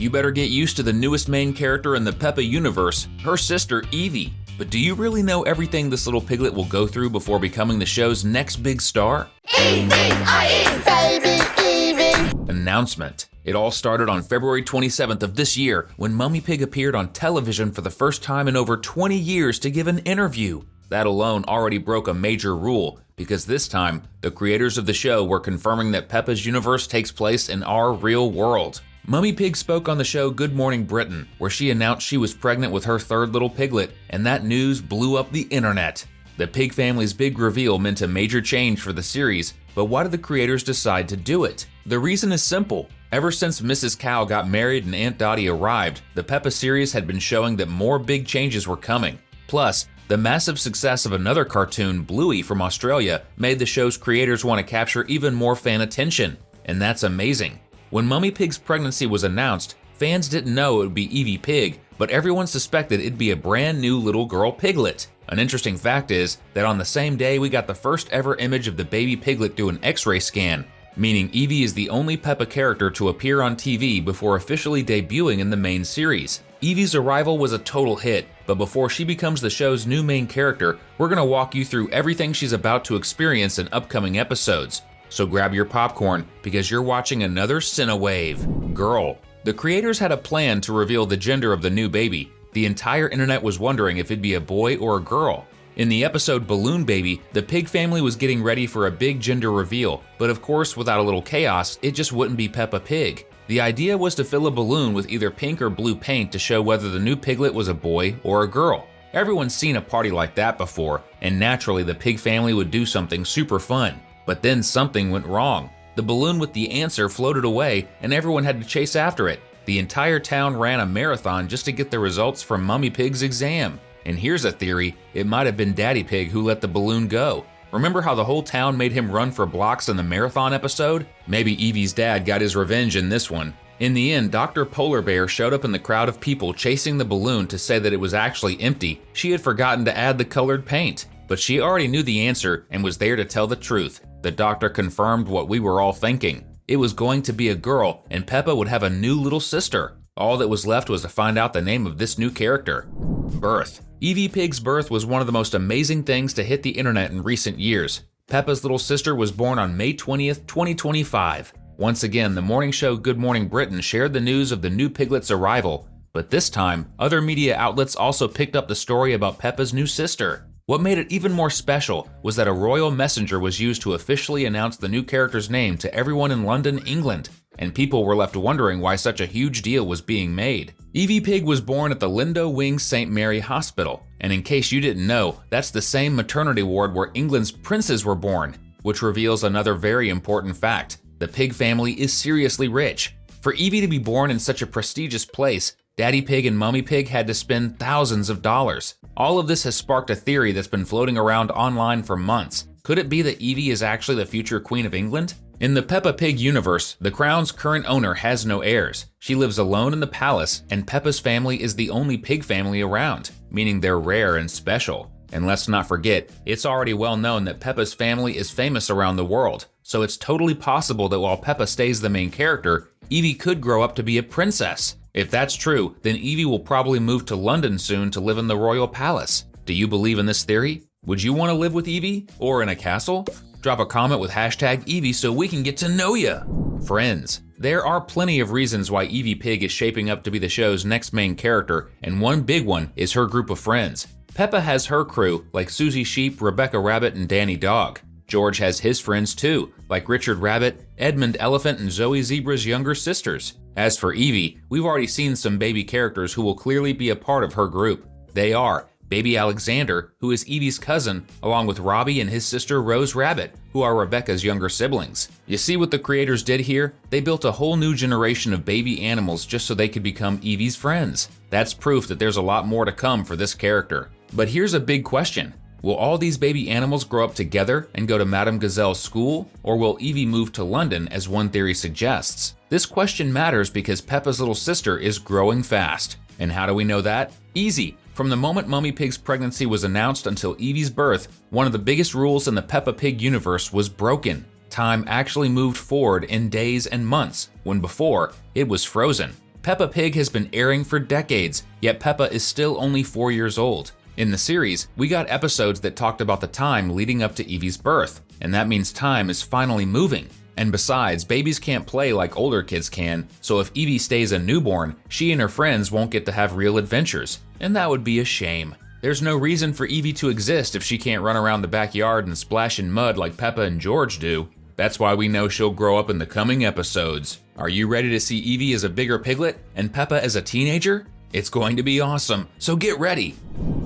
You better get used to the newest main character in the Peppa universe, her sister Eevee. But do you really know everything this little piglet will go through before becoming the show's next big star? EVIE! Baby Eevee! Announcement. It all started on February 27th of this year when Mummy Pig appeared on television for the first time in over 20 years to give an interview. That alone already broke a major rule, because this time, the creators of the show were confirming that Peppa's universe takes place in our real world. Mummy Pig spoke on the show Good Morning Britain, where she announced she was pregnant with her third little piglet, and that news blew up the internet. The Pig family's big reveal meant a major change for the series, but why did the creators decide to do it? The reason is simple. Ever since Mrs. Cow got married and Aunt Dottie arrived, the Peppa series had been showing that more big changes were coming. Plus, the massive success of another cartoon, Bluey from Australia, made the show's creators want to capture even more fan attention. And that's amazing. When Mummy Pig's pregnancy was announced, fans didn't know it would be Eevee Pig, but everyone suspected it'd be a brand new little girl piglet. An interesting fact is that on the same day we got the first ever image of the baby piglet through an X-ray scan, meaning Eevee is the only Peppa character to appear on TV before officially debuting in the main series. Eevee's arrival was a total hit, but before she becomes the show's new main character, we're going to walk you through everything she's about to experience in upcoming episodes. So grab your popcorn, because you're watching another Cinewave. Girl. The creators had a plan to reveal the gender of the new baby. The entire internet was wondering if it'd be a boy or a girl. In the episode Balloon Baby, the Pig family was getting ready for a big gender reveal, but of course without a little chaos, it just wouldn't be Peppa Pig. The idea was to fill a balloon with either pink or blue paint to show whether the new piglet was a boy or a girl. Everyone's seen a party like that before, and naturally the Pig family would do something super fun. But then something went wrong. The balloon with the answer floated away and everyone had to chase after it. The entire town ran a marathon just to get the results from Mummy Pig's exam. And here's a theory, it might have been Daddy Pig who let the balloon go. Remember how the whole town made him run for blocks in the marathon episode? Maybe Eevee's dad got his revenge in this one. In the end, Dr. Polar Bear showed up in the crowd of people chasing the balloon to say that it was actually empty. She had forgotten to add the colored paint. But she already knew the answer and was there to tell the truth. The doctor confirmed what we were all thinking. It was going to be a girl, and Peppa would have a new little sister. All that was left was to find out the name of this new character. Birth. Eevee Pig's birth was one of the most amazing things to hit the internet in recent years. Peppa's little sister was born on May 20th, 2025. Once again, the morning show Good Morning Britain shared the news of the new piglet's arrival, but this time, other media outlets also picked up the story about Peppa's new sister. What made it even more special was that a royal messenger was used to officially announce the new character's name to everyone in London, England, and people were left wondering why such a huge deal was being made. Eevee Pig was born at the Lindo Wings St. Mary Hospital, and in case you didn't know, that's the same maternity ward where England's princes were born, which reveals another very important fact. The Pig family is seriously rich. For Eevee to be born in such a prestigious place, Daddy Pig and Mummy Pig had to spend thousands of dollars. All of this has sparked a theory that's been floating around online for months. Could it be that Eevee is actually the future Queen of England? In the Peppa Pig universe, the crown's current owner has no heirs. She lives alone in the palace, and Peppa's family is the only pig family around, meaning they're rare and special. And let's not forget, it's already well known that Peppa's family is famous around the world, so it's totally possible that while Peppa stays the main character, Eevee could grow up to be a princess. If that's true, then Eevee will probably move to London soon to live in the royal palace. Do you believe in this theory? Would you want to live with Eevee? Or in a castle? Drop a comment with hashtag Eevee so we can get to know ya. Friends. There are plenty of reasons why Eevee Pig is shaping up to be the show's next main character, and one big one is her group of friends. Peppa has her crew, like Susie Sheep, Rebecca Rabbit, and Danny Dog. George has his friends too, like Richard Rabbit, Edmund Elephant, and Zoe Zebra's younger sisters. As for Eevee, we've already seen some baby characters who will clearly be a part of her group. They are Baby Alexander, who is Eevee's cousin, along with Robbie and his sister Rose Rabbit, who are Rebecca's younger siblings. You see what the creators did here? They built a whole new generation of baby animals just so they could become Eevee's friends. That's proof that there's a lot more to come for this character. But here's a big question. Will all these baby animals grow up together and go to Madame Gazelle's school, or will Eevee move to London as one theory suggests? This question matters because Peppa's little sister is growing fast. And how do we know that? Easy. From the moment Mummy Pig's pregnancy was announced until Eevee's birth, one of the biggest rules in the Peppa Pig universe was broken. Time actually moved forward in days and months, when before, it was frozen. Peppa Pig has been airing for decades, yet Peppa is still only 4 years old. In the series, we got episodes that talked about the time leading up to Eevie's birth, and that means time is finally moving. And besides, babies can't play like older kids can, so if Eevie stays a newborn, she and her friends won't get to have real adventures, and that would be a shame. There's no reason for Eevie to exist if she can't run around the backyard and splash in mud like Peppa and George do. That's why we know she'll grow up in the coming episodes. Are you ready to see Eevie as a bigger piglet and Peppa as a teenager? It's going to be awesome, so get ready!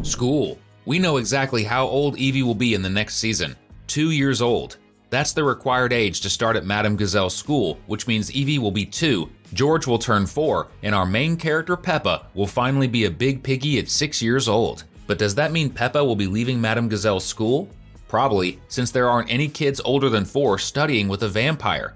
School. We know exactly how old Eevie will be in the next season. 2 years old. That's the required age to start at Madame Gazelle's school, which means Eevie will be 2, George will turn 4, and our main character Peppa will finally be a big piggy at 6 years old. But does that mean Peppa will be leaving Madame Gazelle's school? Probably, since there aren't any kids older than 4 studying with a vampire.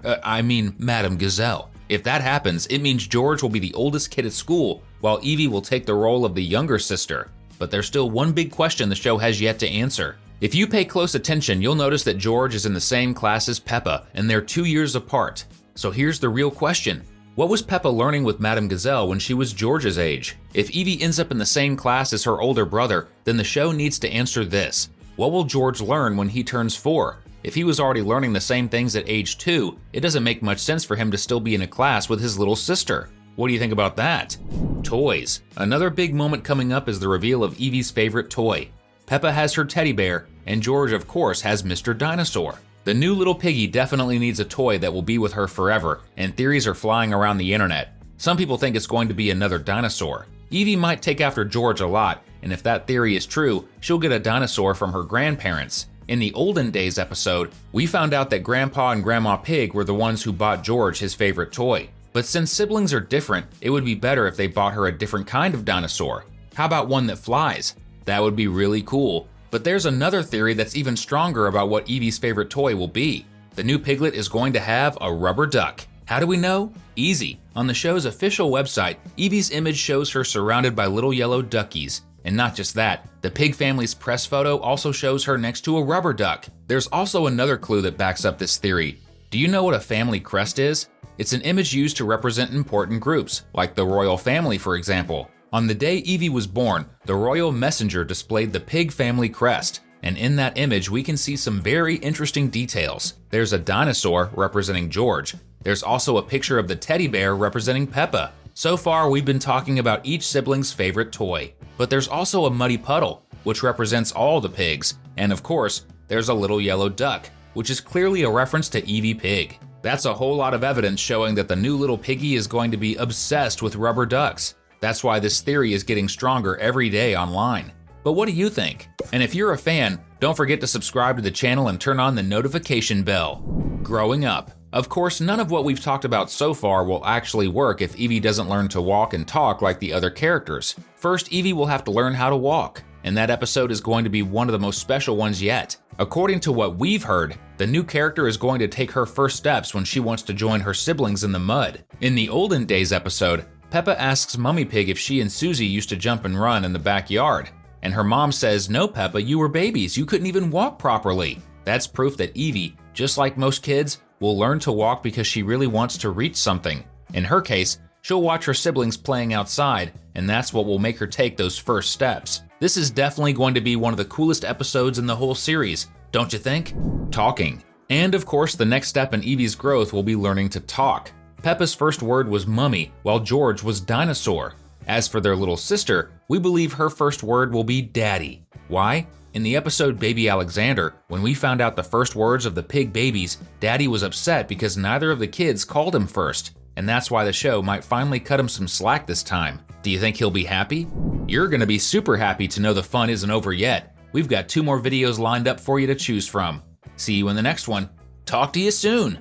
Madame Gazelle. If that happens, it means George will be the oldest kid at school, while Eevie will take the role of the younger sister. But there's still one big question the show has yet to answer. If you pay close attention, you'll notice that George is in the same class as Peppa, and they're 2 years apart. So here's the real question. What was Peppa learning with Madame Gazelle when she was George's age? If Eevie ends up in the same class as her older brother, then the show needs to answer this. What will George learn when he turns 4? If he was already learning the same things at age 2, it doesn't make much sense for him to still be in a class with his little sister. What do you think about that? Toys. Another big moment coming up is the reveal of Eevie's favorite toy. Peppa has her teddy bear, and George, of course, has Mr. Dinosaur. The new little piggy definitely needs a toy that will be with her forever, and theories are flying around the internet. Some people think it's going to be another dinosaur. Eevie might take after George a lot, and if that theory is true, she'll get a dinosaur from her grandparents. In the Olden Days episode, we found out that Grandpa and Grandma Pig were the ones who bought George his favorite toy. But since siblings are different, it would be better if they bought her a different kind of dinosaur. How about one that flies? That would be really cool. But there's another theory that's even stronger about what Eevie's favorite toy will be. The new piglet is going to have a rubber duck. How do we know? Easy. On the show's official website, Eevie's image shows her surrounded by little yellow duckies. And not just that, the pig family's press photo also shows her next to a rubber duck. There's also another clue that backs up this theory. Do you know what a family crest is? It's an image used to represent important groups, like the royal family, for example. On the day Eevie was born, the royal messenger displayed the pig family crest, and in that image we can see some very interesting details. There's a dinosaur representing George. There's also a picture of the teddy bear representing Peppa. So far we've been talking about each sibling's favorite toy. But there's also a muddy puddle, which represents all the pigs, and of course, there's a little yellow duck, which is clearly a reference to Eevee Pig. That's a whole lot of evidence showing that the new little piggy is going to be obsessed with rubber ducks. That's why this theory is getting stronger every day online. But what do you think? And if you're a fan, don't forget to subscribe to the channel and turn on the notification bell. Growing up. Of course, none of what we've talked about so far will actually work if Eevie doesn't learn to walk and talk like the other characters. First, Eevie will have to learn how to walk, and that episode is going to be one of the most special ones yet. According to what we've heard, the new character is going to take her first steps when she wants to join her siblings in the mud. In the Olden Days episode, Peppa asks Mummy Pig if she and Susie used to jump and run in the backyard. And her mom says, "No, Peppa, you were babies. You couldn't even walk properly." That's proof that Eevie, just like most kids, will learn to walk because she really wants to reach something. In her case, she'll watch her siblings playing outside, and that's what will make her take those first steps. This is definitely going to be one of the coolest episodes in the whole series, don't you think? Talking. And of course, the next step in Eevie's growth will be learning to talk. Peppa's first word was mummy, while George was dinosaur. As for their little sister, we believe her first word will be daddy. Why? In the episode Baby Alexander, when we found out the first words of the pig babies, Daddy was upset because neither of the kids called him first. And that's why the show might finally cut him some slack this time. Do you think he'll be happy? You're gonna be super happy to know the fun isn't over yet. We've got 2 more videos lined up for you to choose from. See you in the next one. Talk to you soon!